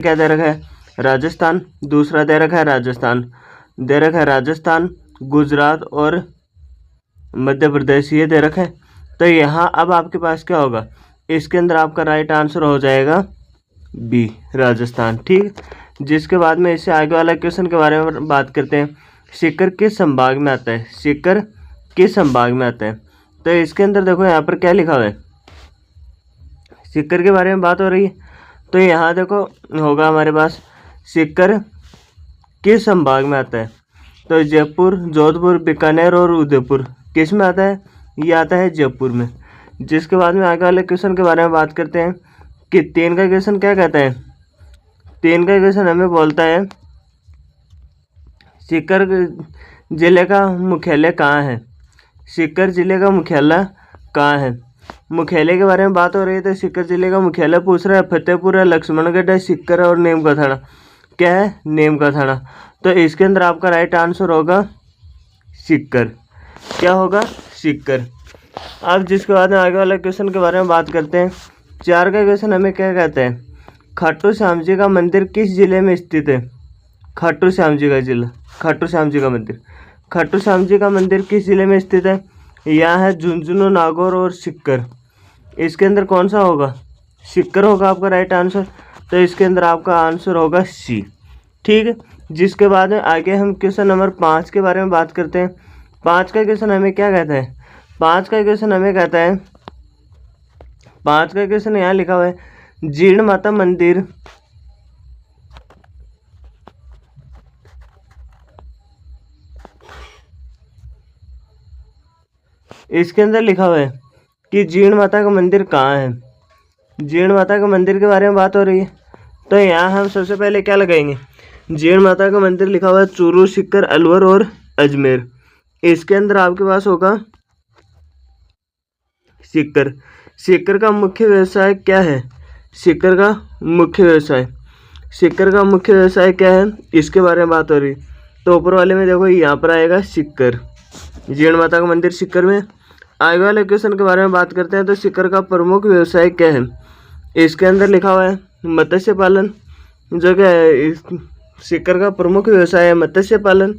क्या दे रखा है, राजस्थान। दूसरा दे रखा है राजस्थान, दे रखा है राजस्थान, गुजरात और मध्य प्रदेश, ये दे रखा है। तो यहाँ अब आपके पास क्या होगा, इसके अंदर आपका राइट आंसर हो जाएगा बी, राजस्थान। ठीक, जिसके बाद में इससे आगे वाला क्वेश्चन के बारे में बात करते हैं। सीकर किस संभाग में आता है, सीकर किस संभाग में आता है। तो इसके अंदर देखो यहाँ पर क्या लिखा हुआ है, सीकर के बारे में बात हो रही है। तो यहाँ देखो होगा हमारे पास सीकर किस संभाग में आता है। तो जयपुर, जोधपुर, बीकानेर और उदयपुर किस में आता है, ये आता है जयपुर में। जिसके बाद में आगे वाले क्वेश्चन के बारे में बात करते हैं कि 3 का क्वेश्चन क्या कहता है। 3 का क्वेश्चन हमें बोलता है सीकर जिले का मुख्यालय कहाँ है, सीकर जिले का मुख्यालय कहाँ है। मुख्यालय के बारे में बात हो रही है तो सीकर जिले का मुख्यालय पूछ रहा है फतेहपुर है, लक्ष्मणगढ़ है, सीकर और नीम का थाना। क्या है, नीम का थाना। तो इसके अंदर आपका राइट आंसर होगा सीकर। क्या होगा, सीकर। अब जिसके बाद में आगे वाले क्वेश्चन के बारे में बात करते हैं। 4 का क्वेश्चन हमें क्या कहता है, खाटू श्याम जी का मंदिर किस जिले में स्थित है। खाटू श्याम जी का जिला, खाटू श्याम जी का मंदिर, खाटू श्याम जी का मंदिर किस जिले में स्थित है। यह है झुंझुनू, नागौर और सीकर। इसके अंदर कौन सा होगा, सीकर होगा आपका राइट आंसर। तो इसके अंदर आपका आंसर होगा सी। ठीक है, जिसके बाद में आगे हम क्वेश्चन नंबर 5 के बारे में बात करते हैं। 5 का क्वेश्चन हमें क्या कहता है, 5 का क्वेश्चन हमें कहता है, 5 का क्वेश्चन यहाँ लिखा हुआ है जीर्ण माता मंदिर इसके अंदर लिखा हुआ है कि जीर्ण माता का मंदिर कहाँ है। जीर्ण माता का मंदिर के बारे में बात हो रही है। तो यहाँ हम सबसे पहले क्या लगाएंगे, जीर्ण माता का मंदिर लिखा हुआ है चूरू, सीकर, अलवर और अजमेर। इसके अंदर आपके पास होगा सीकर। सीकर का मुख्य व्यवसाय क्या है, सीकर का मुख्य व्यवसाय, सीकर का मुख्य व्यवसाय क्या है, इसके बारे में बात हो रही। तो ऊपर वाले में देखो यहाँ पर आएगा सीकर, जीर्ण माता का मंदिर सीकर में। आगे वाले क्वेश्चन के बारे में बात करते हैं। तो सीकर का प्रमुख व्यवसाय क्या है, इसके अंदर लिखा हुआ है मत्स्य पालन। जो क्या है, सीकर का प्रमुख व्यवसाय है मत्स्य पालन,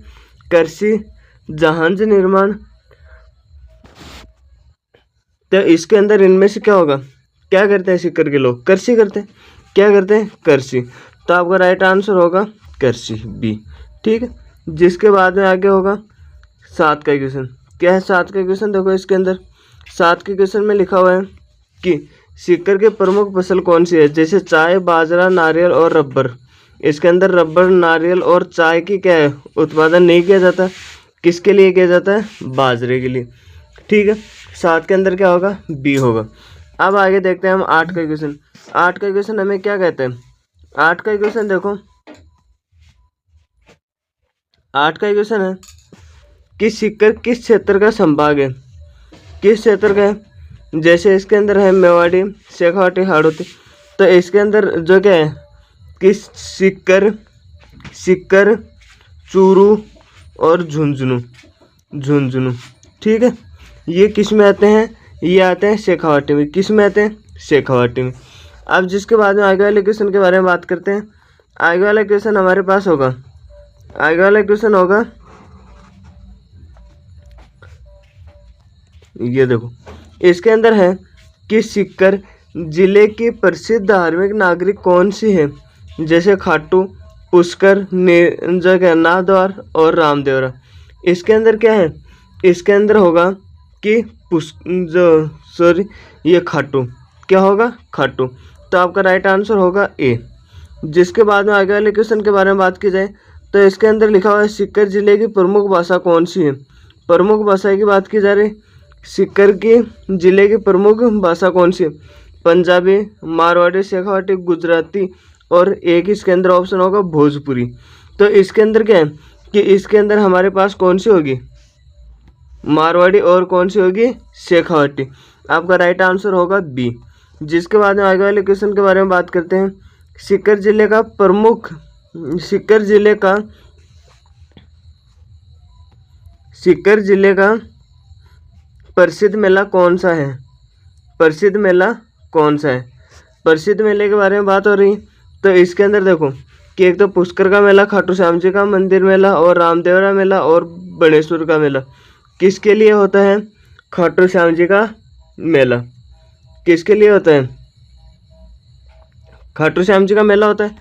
कृषि, जहाज निर्माण। तो इसके अंदर इनमें से क्या होगा, क्या करते हैं सीकर के लोग, कृषि करते हैं। क्या करते हैं, कृषि। तो आपका राइट आंसर होगा कृषि, बी। ठीक है, जिसके बाद में आगे होगा 7 का क्वेश्चन। क्या है 7 का क्वेश्चन, देखो इसके अंदर 7 के क्वेश्चन में लिखा हुआ है कि सीकर के प्रमुख फसल कौन सी है। जैसे चाय, बाजरा, नारियल और रबर। इसके अंदर रबर, नारियल और चाय की क्या है, उत्पादन नहीं किया जाता। किसके लिए किया जाता है, बाजरे के लिए। ठीक है, 7 के अंदर क्या होगा, बी होगा। अब आगे देखते हैं हम 8 का क्वेश्चन। 8 का क्वेश्चन हमें क्या कहते हैं, 8 का क्वेश्चन देखो, 8 का क्वेश्चन है कि सीकर किस क्षेत्र का संभाग है, किस क्षेत्र का है। जैसे इसके अंदर है मेवाड़ी, शेखावाटी, हाड़ौती। तो इसके अंदर जो क्या है कि सीकर, सीकर, चूरू और झुंझुनू, झुंझुनू। ठीक है, ये किस में आते हैं, ये आते हैं शेखावाटी में। किस में आते हैं, शेखावाटी में। अब जिसके बाद में आगे वाले क्वेश्चन के बारे में बात करते हैं। आगे वाला क्वेश्चन हमारे पास होगा, आगे वाला क्वेश्चन होगा ये देखो, इसके अंदर है कि सीकर जिले की प्रसिद्ध धार्मिक नागरिक कौन सी है। जैसे खाटू, पुष्कर, जगह नाथद्वार और रामदेवरा। इसके अंदर क्या है, इसके अंदर होगा कि ये खाटू। क्या होगा, खाटू। तो आपका राइट आंसर होगा ए। जिसके बाद में आगे वाले क्वेश्चन के बारे में बात की जाए तो इसके अंदर लिखा हुआ है सीकर जिले की प्रमुख भाषा कौन सी है। प्रमुख भाषा की बात की जा रही, सीकर की जिले की प्रमुख भाषा कौन सी है। पंजाबी, मारवाड़ी, शेखावाटी, गुजराती और एक इसके अंदर ऑप्शन होगा भोजपुरी। तो इसके अंदर क्या है कि इसके अंदर हमारे पास कौन सी होगी, मारवाड़ी और कौन सी होगी, शेखावाटी। आपका राइट आंसर होगा बी। जिसके बाद में आगे वाले क्वेश्चन के बारे में बात करते हैं। सीकर जिले का प्रमुख, सीकर जिले का, सीकर जिले का प्रसिद्ध मेला कौन सा है। प्रसिद्ध मेला कौन सा है, प्रसिद्ध मेले के बारे में बात हो रही। तो इसके अंदर देखो कि एक तो पुष्कर का मेला, खाटू श्याम जी का मंदिर मेला और रामदेवरा मेला और बनेश्वर का मेला किसके लिए होता है? खाटू श्याम जी का मेला किसके लिए होता है? खाटू श्याम जी का मेला होता है।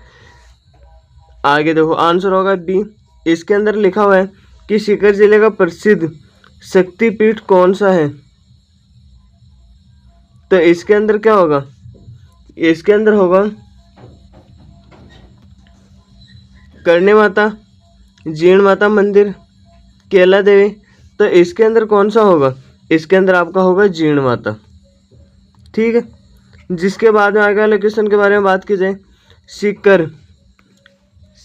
आगे देखो आंसर होगा बी। इसके अंदर लिखा हुआ है कि सीकर जिले का प्रसिद्ध शक्तिपीठ कौन सा है? तो इसके अंदर क्या होगा? इसके अंदर होगा करणी माता, जीण माता मंदिर, केला देवी। तो इसके अंदर कौन सा होगा? इसके अंदर आपका होगा जीण माता। ठीक है, जिसके बाद में आगे वाले क्वेश्चन के बारे में बात की जाए। सीकर,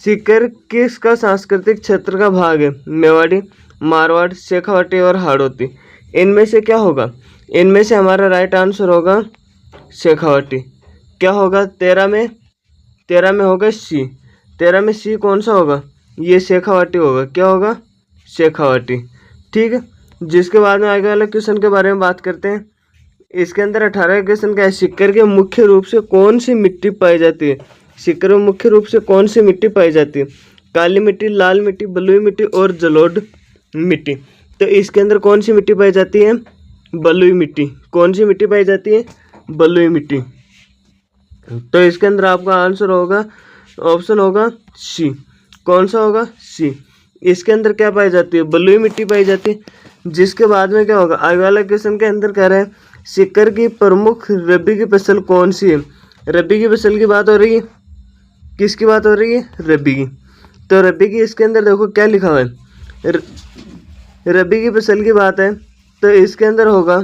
सीकर किसका सांस्कृतिक क्षेत्र का भाग है? मेवाड़ी, मारवाड़, शेखावाटी और हाड़ौती। इनमें से क्या होगा? इनमें से हमारा राइट आंसर होगा शेखावाटी। क्या होगा? 13 में होगा सी। 13 में सी कौन सा होगा? ये शेखावाटी होगा। क्या होगा? शेखावाटी। ठीक है, जिसके बाद में आगे वाले क्वेश्चन के बारे में बात करते हैं। इसके अंदर 18 क्वेश्चन क्या है? सीकर के मुख्य रूप से कौन सी मिट्टी पाई जाती है? सीकर में मुख्य रूप से कौन सी मिट्टी पाई जाती है? काली मिट्टी, लाल मिट्टी, बलुई मिट्टी और जलोढ़ मिट्टी। तो इसके अंदर कौन सी मिट्टी पाई जाती है? बलुई मिट्टी। कौन सी मिट्टी पाई जाती है? बलुई मिट्टी। तो इसके अंदर आपका आंसर होगा, ऑप्शन होगा सी। कौन सा होगा? सी। इसके अंदर क्या पाई जाती है? बलुई मिट्टी पाई जाती है। जिसके बाद में क्या होगा? आगे वाला क्वेश्चन के अंदर कह रहे हैं सीकर की प्रमुख रबी की फसल कौन सी है? रबी की फसल की बात हो रही है। किसकी बात हो रही है? रबी की। तो रबी की इसके अंदर देखो क्या लिखा हुआ है। रबी की फसल की बात है तो इसके अंदर होगा,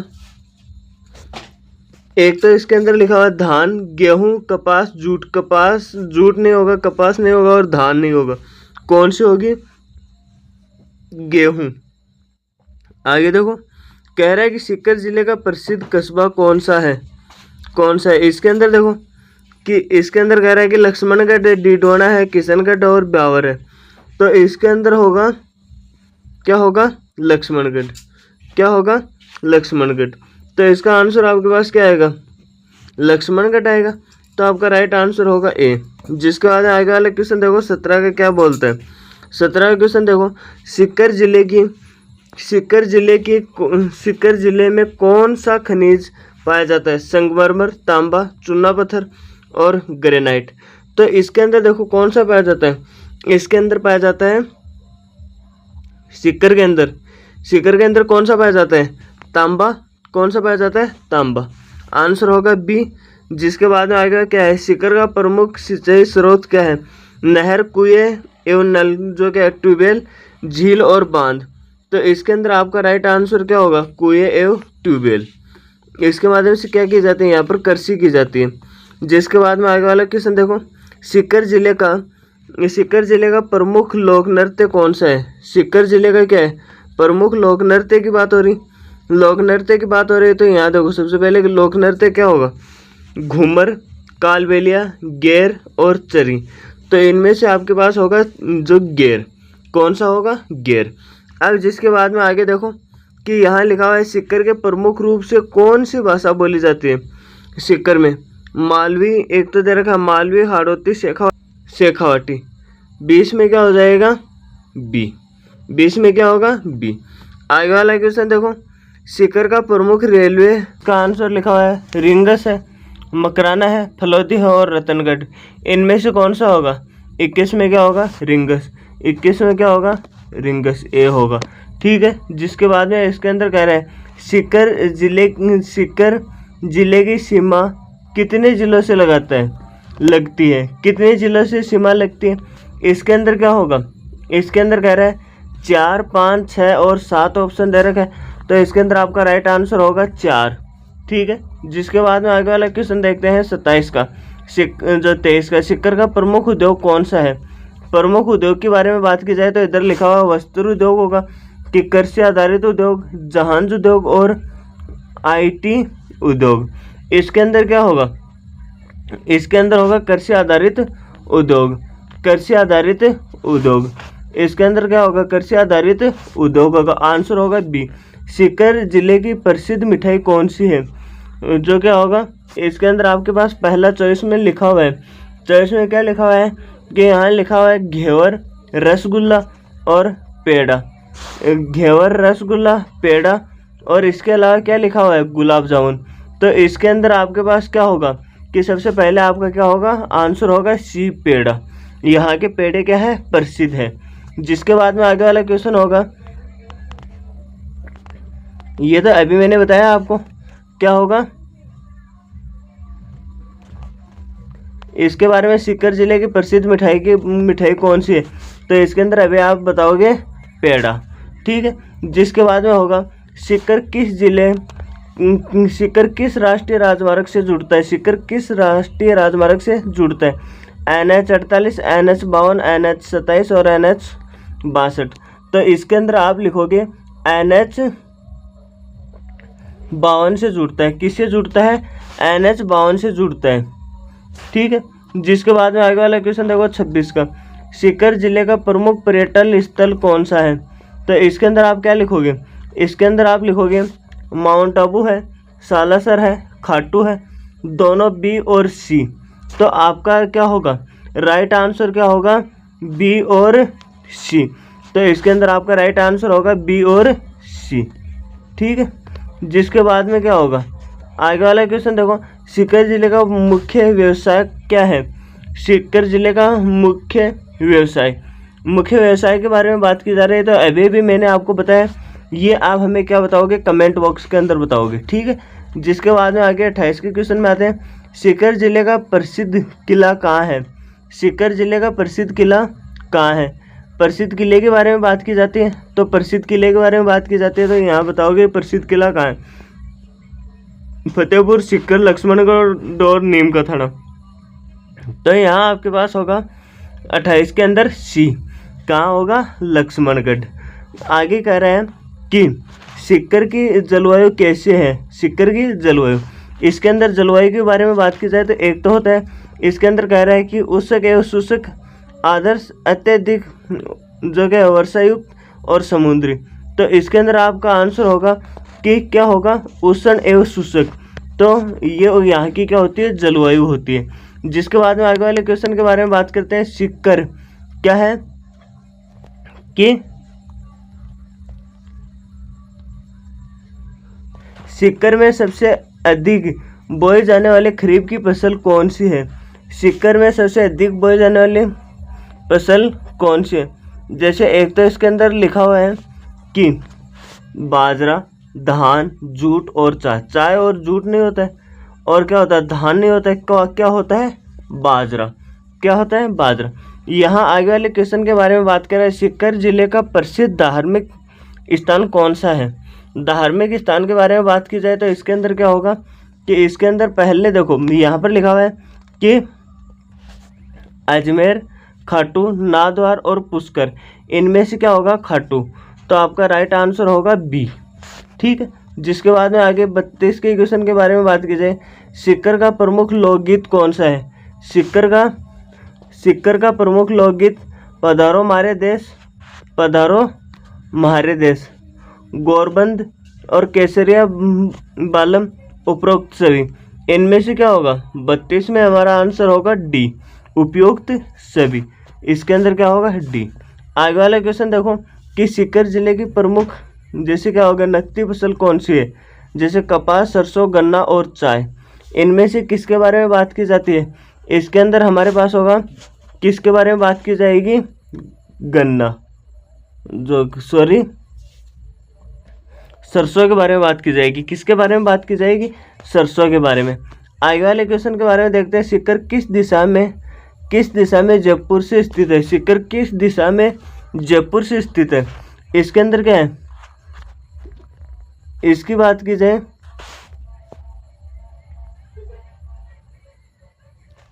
एक तो इसके अंदर लिखा हुआ है धान, गेहूं, कपास, जूट। कपास, जूट नहीं होगा, कपास नहीं होगा और धान नहीं होगा। कौन सी होगी? गेहूं। आगे देखो कह रहा है कि सीकर जिले का प्रसिद्ध कस्बा कौन सा है? कौन सा है? इसके अंदर देखो कि इसके अंदर कह रहा है कि लक्ष्मणगढ़ है, डीडवाना है, किशनगढ़ और ब्यावर है। तो इसके अंदर होगा, क्या होगा? लक्ष्मणगढ़। क्या होगा? लक्ष्मणगढ़। तो इसका आंसर आपके पास क्या आएगा? लक्ष्मणगढ़ आएगा। तो आपका राइट आंसर होगा ए। जिसके बाद आएगा वाला क्वेश्चन देखो 17 का क्या बोलता है। 17 का क्वेश्चन देखो, सीकर जिले में कौन सा खनिज पाया जाता है? संगमरमर, तांबा, चूना पत्थर और ग्रेनाइट। तो इसके अंदर देखो कौन सा पाया जाता है? इसके अंदर पाया जाता है, सीकर के अंदर कौन सा पाया जाता है? तांबा। कौन सा पाया जाता है? तांबा। आंसर होगा बी। जिसके बाद में आएगा क्या है? सीकर का प्रमुख सिंचाई स्रोत क्या है? नहर, कुएं एवं नल, जो क्या है? ट्यूबवेल, झील और बांध। तो इसके अंदर आपका राइट आंसर क्या होगा? कुएं एवं ट्यूबवेल। इसके माध्यम से क्या की जाती है? यहाँ पर कृषि की जाती है। जिसके बाद में आगे वाला क्वेश्चन देखो, सीकर जिले का प्रमुख लोक नृत्य कौन सा है? सीकर जिले का क्या है? प्रमुख लोक नृत्य की बात हो रही। लोक नृत्य की बात हो रही है तो यहाँ देखो सबसे पहले लोक नृत्य क्या होगा? घूमर, कालबेलिया, गेर और चरी। तो इनमें से आपके पास होगा जो गेर। कौन सा होगा? गेर। अब जिसके बाद में आगे देखो कि यहाँ लिखा हुआ है सीकर के प्रमुख रूप से कौन सी भाषा बोली जाती है? सीकर में मालवी, एक तो दे रखा मालवी, हाड़ौती, शेखावाटी। 20 में क्या हो जाएगा? बी। 20 में क्या होगा? बी। आगे वाला क्वेश्चन देखो, सीकर का प्रमुख रेलवे का आंसर लिखा हुआ है रिंगस है, मकराना है, फलौदी है और रतनगढ़। इनमें से कौन सा होगा? 21 में क्या होगा? रिंगस। 21 में क्या होगा? रिंगस। ए होगा। ठीक है, जिसके बाद में इसके अंदर कह रहा है सीकर जिले की सीमा कितने जिलों से लगती है? कितने जिलों से सीमा लगती है? इसके अंदर क्या होगा? इसके अंदर कह रहा है 4, 5, 6 और 7 ऑप्शन दे रखा है। तो इसके अंदर आपका राइट आंसर होगा 4। ठीक है, जिसके बाद में आगे वाला क्वेश्चन देखते हैं 27 का। 23 का, सीकर का प्रमुख उद्योग कौन सा है? प्रमुख उद्योग के बारे में बात की जाए तो इधर लिखा हुआ वस्त्र उद्योग होगा, कि कृषि आधारित उद्योग, जहाज उद्योग और IT उद्योग। इसके अंदर क्या होगा? इसके अंदर होगा कृषि आधारित उद्योग। कृषि आधारित उद्योग। इसके अंदर क्या होगा? कृषि आधारित उद्योग होगा। आंसर होगा बी। सीकर जिले की प्रसिद्ध मिठाई कौन सी है? जो क्या होगा? इसके अंदर आपके पास पहला चॉइस में लिखा हुआ है तो इसमें क्या लिखा हुआ है कि यहाँ लिखा हुआ है घेवर, रसगुल्ला और पेड़ा। घेवर, रसगुल्ला, पेड़ा और इसके अलावा क्या लिखा हुआ है, गुलाब जामुन। तो इसके अंदर आपके पास क्या होगा कि सबसे पहले आपका क्या होगा, आंसर होगा सी, पेड़ा। यहाँ के पेड़े क्या है, प्रसिद्ध है। जिसके बाद में आगे वाला क्वेश्चन होगा, ये तो अभी मैंने बताया आपको, क्या होगा इसके बारे में, सीकर जिले की प्रसिद्ध मिठाई कौन सी है। तो इसके अंदर अभी आप बताओगे पेड़ा, ठीक है। जिसके बाद में होगा सीकर किस राष्ट्रीय राजमार्ग से जुड़ता है, सीकर किस राष्ट्रीय राजमार्ग से जुड़ता है, NH48, NH52, NH27 और NH62। तो इसके अंदर आप लिखोगे NH52 से जुड़ता है। किससे जुड़ता है, NH52 से जुड़ता है, ठीक है। जिसके बाद में आगे वाला क्वेश्चन देखो 26 का, सीकर जिले का प्रमुख पर्यटन स्थल कौन सा है। तो इसके अंदर आप क्या लिखोगे, इसके अंदर आप लिखोगे माउंट आबू है, सालासर है, खाटू है, दोनों बी और सी। तो आपका क्या होगा, राइट आंसर क्या होगा, बी और सी। तो इसके अंदर आपका राइट आंसर होगा बी और सी, ठीक है। जिसके बाद में क्या होगा, आगे वाला क्वेश्चन देखो, सीकर जिले का मुख्य व्यवसाय क्या है। सीकर जिले का मुख्य व्यवसाय के बारे में बात की जा रही है। तो अभी भी मैंने आपको बताया, ये आप हमें क्या बताओगे, कमेंट बॉक्स के अंदर बताओगे, ठीक है। जिसके बाद में आगे 28 के क्वेश्चन में आते हैं, सीकर जिले का प्रसिद्ध किला कहाँ है। सीकर जिले का प्रसिद्ध किला कहाँ है। प्रसिद्ध किले के बारे में बात की जाती है, तो प्रसिद्ध किले के बारे में बात की जाती है तो यहाँ बताओगे प्रसिद्ध किला कहाँ है, फतेहपुर सीकर, लक्ष्मणगढ़ और नीम का थाना। तो यहाँ आपके पास होगा 28 के अंदर सी, कहाँ होगा, लक्ष्मणगढ़। आगे कह रहे हैं कि सीकर की जलवायु कैसे है, सीकर की जलवायु। इसके अंदर जलवायु के बारे में बात की जाए तो एक तो होता है, इसके अंदर कह रहा है कि उष्ण एवं शुष्क, आदर्श, अत्यधिक जो कि वर्षायुक्त और समुद्री। तो इसके अंदर आपका आंसर होगा कि क्या होगा, उष्ण एवं शुष्क। तो ये यहाँ की क्या होती है, जलवायु होती है। जिसके बाद में आगे वाले क्वेश्चन के बारे में बात करते हैं, सीकर क्या है कि सीकर में सबसे अधिक बोई जाने वाले खरीफ की फसल कौन सी है। सीकर में सबसे अधिक बोई जाने वाली फसल कौन सी है। जैसे एक तो इसके अंदर लिखा हुआ है कि बाजरा, धान, जूट और चाय और जूट नहीं होता है, और क्या होता है, धान नहीं होता है, क्या होता है, बाजरा। क्या होता है, बाजरा। यहाँ आगे वाले क्वेश्चन के बारे में बात कर रहे हैं, सीकर जिले का प्रसिद्ध धार्मिक स्थान कौन सा है। धार्मिक स्थान के बारे में बात की जाए तो इसके अंदर क्या होगा कि इसके अंदर पहले देखो यहाँ पर लिखा हुआ है कि अजमेर, खाटू, नाथद्वार और पुष्कर, इनमें से क्या होगा, खाटू। तो आपका राइट आंसर होगा बी, ठीक है। जिसके बाद में आगे 32 के क्वेश्चन के बारे में बात की जाए, सीकर का प्रमुख लोकगीत कौन सा है। सीकर का प्रमुख लोकगीत पधारो मारे देश, पधारो म्हारे देश, गोरबंद और केसरिया बालम, उपरोक्त सभी। इनमें से क्या होगा, 32 में हमारा आंसर होगा डी, उपयुक्त सभी। इसके अंदर क्या होगा, डी। आगे वाला क्वेश्चन देखो कि सीकर जिले की प्रमुख जैसे क्या होगा, नकदी फसल कौन सी है। जैसे कपास, सरसों, गन्ना और चाय, इनमें से किसके बारे में बात की जाती है। इसके अंदर हमारे पास होगा किसके बारे में बात की जाएगी, गन्ना, सरसों के बारे में बात की जाएगी। किसके बारे में बात की जाएगी, सरसों के बारे में। आगे वाले क्वेश्चन के बारे में देखते हैं, सीकर किस दिशा में जयपुर से स्थित है। सीकर किस दिशा में जयपुर से स्थित है। इसके अंदर क्या है, इसकी बात की जाए,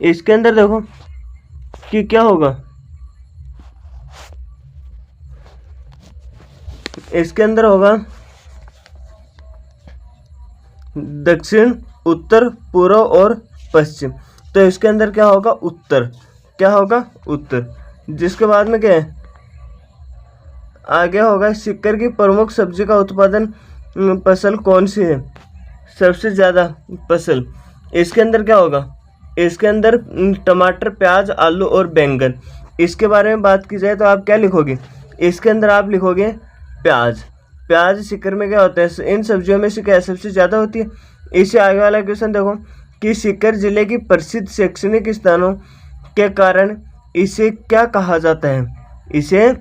इसके अंदर देखो कि क्या होगा, इसके अंदर होगा दक्षिण, उत्तर, पूर्व और पश्चिम। तो इसके अंदर क्या होगा, उत्तर। क्या होगा, उत्तर। जिसके बाद में क्या है, आगे होगा सीकर की प्रमुख सब्जी का उत्पादन फसल कौन सी है, सबसे ज़्यादा फसल। इसके अंदर क्या होगा, इसके अंदर टमाटर, प्याज, आलू और बैंगन। इसके बारे में बात की जाए तो आप क्या लिखोगे, इसके अंदर आप लिखोगे प्याज। प्याज सीकर में क्या होता है, इन सब्जियों में से क्या सबसे ज़्यादा होती है। इससे आगे वाला क्वेश्चन देखो कि सीकर जिले की प्रसिद्ध शैक्षणिक स्थानों के कारण इसे क्या कहा जाता है, इसे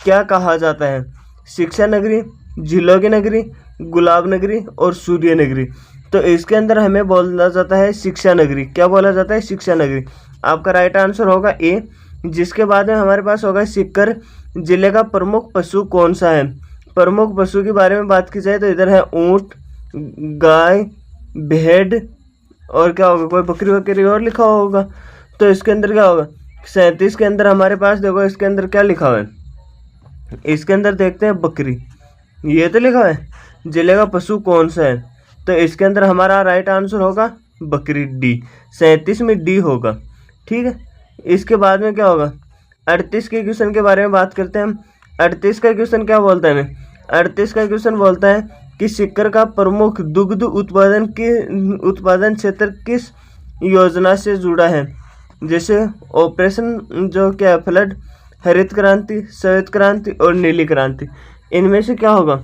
क्या कहा जाता है। शिक्षा नगरी, झीलों की नगरी, गुलाब नगरी और सूर्य नगरी। तो इसके अंदर हमें बोला जाता है शिक्षा नगरी। क्या बोला जाता है, शिक्षा नगरी। आपका राइट आंसर होगा ए। जिसके बाद में हमारे पास होगा सीकर जिले का प्रमुख पशु कौन सा है। प्रमुख पशु के बारे में बात की जाए तो इधर है ऊंट, गाय, भेड़ और क्या होगा, कोई बकरी वकरी और लिखा होगा। तो इसके अंदर क्या होगा, 37 के अंदर हमारे पास देखो इसके अंदर क्या लिखा हुआ है, इसके अंदर देखते हैं बकरी, ये तो लिखा है जिले का पशु कौन सा है। तो इसके अंदर हमारा राइट आंसर होगा बकरी, डी। 37 में डी होगा, ठीक है। इसके बाद में क्या होगा, 38 के क्वेश्चन के बारे में बात करते हैं हम। 38 का क्वेश्चन क्या बोलता है हमें, 38 का क्वेश्चन बोलता है कि सीकर का प्रमुख दुग्ध उत्पादन क्षेत्र किस योजना से जुड़ा है। जैसे ऑपरेशन जो क्या है, फ्लड, हरित क्रांति, श्वेत क्रांति और नीली क्रांति। इनमें से क्या होगा,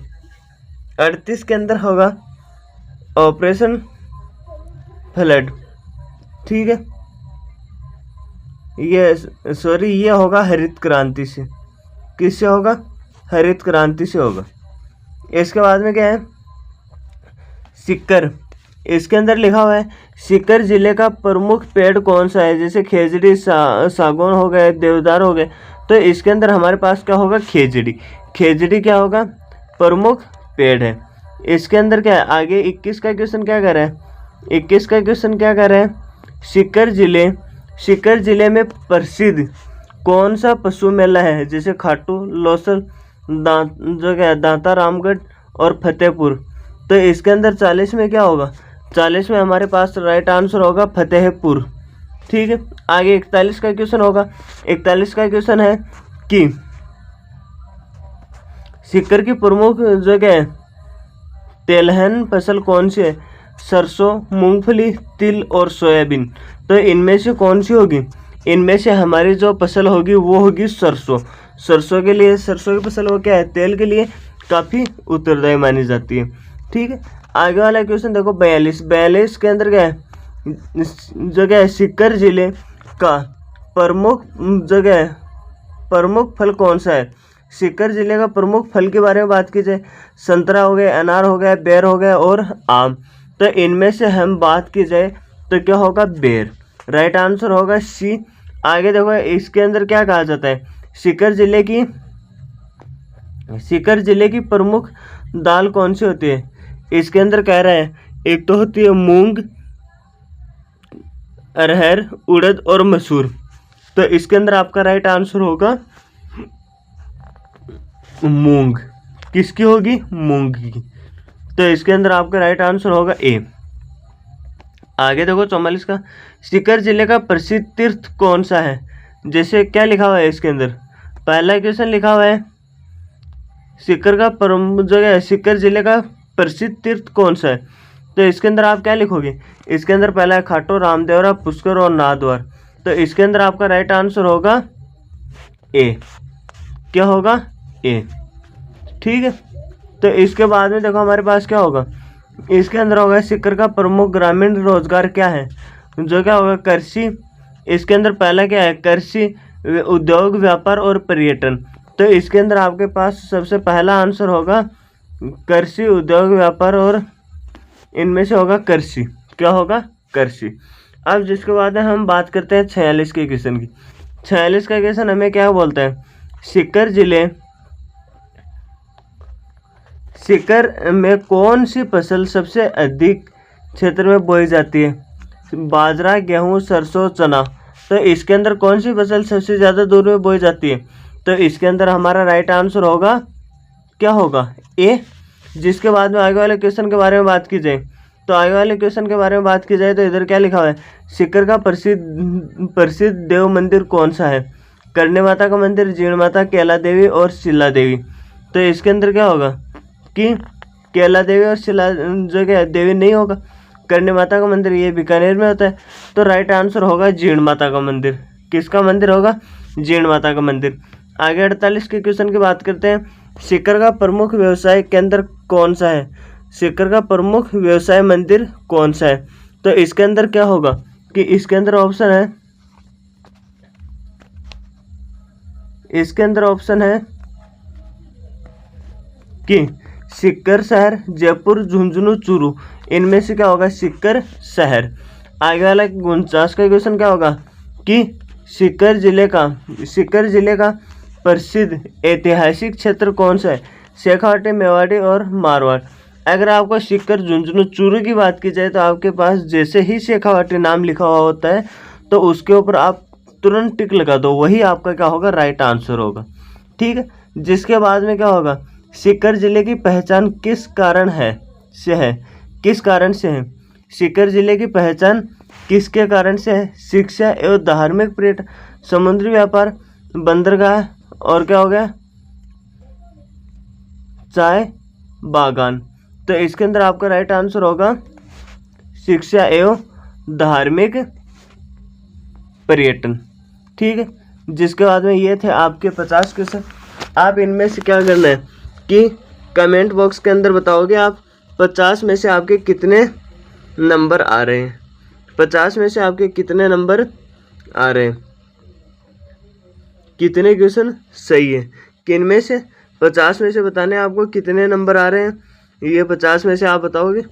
38 के अंदर होगा ऑपरेशन फ्लड, ठीक है। ये होगा हरित क्रांति से, किससे होगा, हरित क्रांति से होगा। इसके बाद में क्या है, सीकर। इसके अंदर लिखा हुआ है सीकर जिले का प्रमुख पेड़ कौन सा है। जैसे खेजड़ी, सागौन हो गए, देवदार हो गए। तो इसके अंदर हमारे पास क्या होगा, खेजड़ी। खेजड़ी क्या होगा, प्रमुख पेड़ है। इसके अंदर क्या है, आगे 21 का क्वेश्चन क्या कर रहा है, 21 का क्वेश्चन क्या कर रहा है, सीकर जिले में प्रसिद्ध कौन सा पशु मेला है। जैसे खाटू, लोसल, जो क्या है, दांता, रामगढ़ और फतेहपुर। तो इसके अंदर 40 में क्या होगा, 40 में हमारे पास राइट आंसर होगा फतेहपुर, ठीक है। आगे 41 का क्वेश्चन होगा। 41 का क्वेश्चन है कि सीकर की प्रमुख जगह है तेलहन फसल कौन सी है। सरसों, मूंगफली, तिल और सोयाबीन। तो इनमें से कौन सी होगी, इनमें से हमारी जो फसल होगी वो होगी सरसों। सरसों के लिए, सरसों की फसल वो क्या है, तेल के लिए काफ़ी उत्तरदायी मानी जाती है, ठीक है। आगे वाला क्वेश्चन देखो 42 के अंदर क्या है, जगह है सीकर जिले का प्रमुख जगह प्रमुख फल कौन सा है। सीकर जिले का प्रमुख फल के बारे में बात की जाए, संतरा हो गया, अनार हो गया, बेर हो गया और आम। तो इनमें से हम बात की जाए तो क्या होगा, बेर। राइट आंसर होगा सी। आगे देखो इसके अंदर क्या कहा जाता है, सीकर जिले की प्रमुख दाल कौन सी होती है। इसके अंदर कह रहा है एक तो होती है मूंग, अरहर, उड़द और मसूर। तो इसके अंदर आपका राइट आंसर होगा मूंग। किसकी होगी, मूंग की। तो इसके अंदर आपका राइट आंसर होगा ए। आगे देखो 44 का, सीकर जिले का प्रसिद्ध तीर्थ कौन सा है। जैसे क्या लिखा हुआ है इसके अंदर, पहला क्वेश्चन लिखा हुआ है सीकर का प्रमुख जगह, सीकर जिले का प्रसिद्ध तीर्थ कौन सा है। तो इसके अंदर आप क्या लिखोगे, इसके अंदर पहला है खाटू, रामदेवरा, पुष्कर और नाथद्वार। तो इसके अंदर आपका राइट आंसर होगा ए। क्या होगा, ए, ठीक है। तो इसके बाद में देखो हमारे पास क्या होगा, इसके अंदर होगा सीकर का प्रमुख ग्रामीण रोजगार क्या है, जो क्या होगा, कृषि। इसके अंदर पहला क्या है, कृषि, उद्योग, व्यापार और पर्यटन। तो इसके अंदर आपके पास सबसे पहला आंसर होगा कृषि, उद्योग, व्यापार और इनमें से होगा कृषि। क्या होगा, कृषि। अब जिसके बाद हम बात करते हैं 46 के क्वेश्चन की। 46 का क्वेश्चन हमें क्या बोलता है, सीकर में कौन सी फसल सबसे अधिक क्षेत्र में बोई जाती है। बाजरा, गेहूं, सरसों, चना। तो इसके अंदर कौन सी फसल सबसे ज़्यादा दूर में बोई जाती है। तो इसके अंदर हमारा राइट आंसर होगा, क्या होगा, ए। जिसके बाद में आगे वाले क्वेश्चन के बारे में बात की जाए तो आगे वाले क्वेश्चन के बारे में बात की जाए तो इधर क्या लिखा हुआ है, सीकर का प्रसिद्ध देव मंदिर कौन सा है। करणी माता का मंदिर, जीण माता, कैला देवी और शिला देवी। तो इसके अंदर क्या होगा कि कैला देवी और शिला जो क्या देवी नहीं होगा, करणी माता का मंदिर, ये बीकानेर में होता है। तो राइट आंसर होगा जीण माता का मंदिर। किसका मंदिर होगा? जीण माता का मंदिर। आगे 48 के क्वेश्चन की बात करते हैं। सीकर का प्रमुख व्यवसाय केंद्र कौन सा है? सीकर का प्रमुख व्यवसाय मंदिर कौन सा है? तो इसके अंदर क्या होगा कि इसके अंदर ऑप्शन है, इसके अंदर ऑप्शन है कि सीकर शहर, जयपुर, झुंझुनू, चूरू, इनमें से क्या होगा? सीकर शहर। आगे वाला 49 का क्वेश्चन क्या होगा कि सीकर जिले का प्रसिद्ध ऐतिहासिक क्षेत्र कौन सा है? शेखावाटी, मेवाड़ी और मारवाड़। अगर आपको सीकर, झुंझुनू, चूरू की बात की जाए तो आपके पास जैसे ही शेखावाटी नाम लिखा हुआ होता है तो उसके ऊपर आप तुरंत टिक लगा दो, वही आपका क्या होगा? राइट आंसर होगा। ठीक है। जिसके बाद में क्या होगा? सीकर जिले की पहचान किस कारण से है? किस कारण से है? सीकर जिले की पहचान किसके कारण से है? शिक्षा एवं धार्मिक पर्यटन, समुद्री व्यापार, बंदरगाह और क्या हो गया? चाय बागान। तो इसके अंदर आपका राइट आंसर होगा शिक्षा एवं धार्मिक पर्यटन। ठीक है। जिसके बाद में ये थे आपके 50 क्वेश्चन। आप इनमें से क्या करना है कि कमेंट बॉक्स के अंदर बताओगे आप 50 में से आपके कितने नंबर आ रहे हैं। 50 में से आपके कितने नंबर आ रहे हैं, कितने क्वेश्चन सही है। किन में से? 50 में से बताने आपको कितने नंबर आ रहे हैं, ये 50 में से आप बताओगे।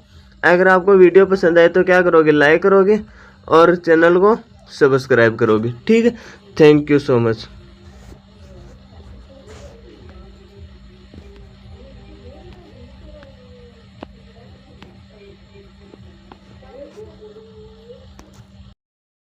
अगर आपको वीडियो पसंद आए तो क्या करोगे? लाइक करोगे और चैनल को सब्सक्राइब करोगे। ठीक है। Thank you so much.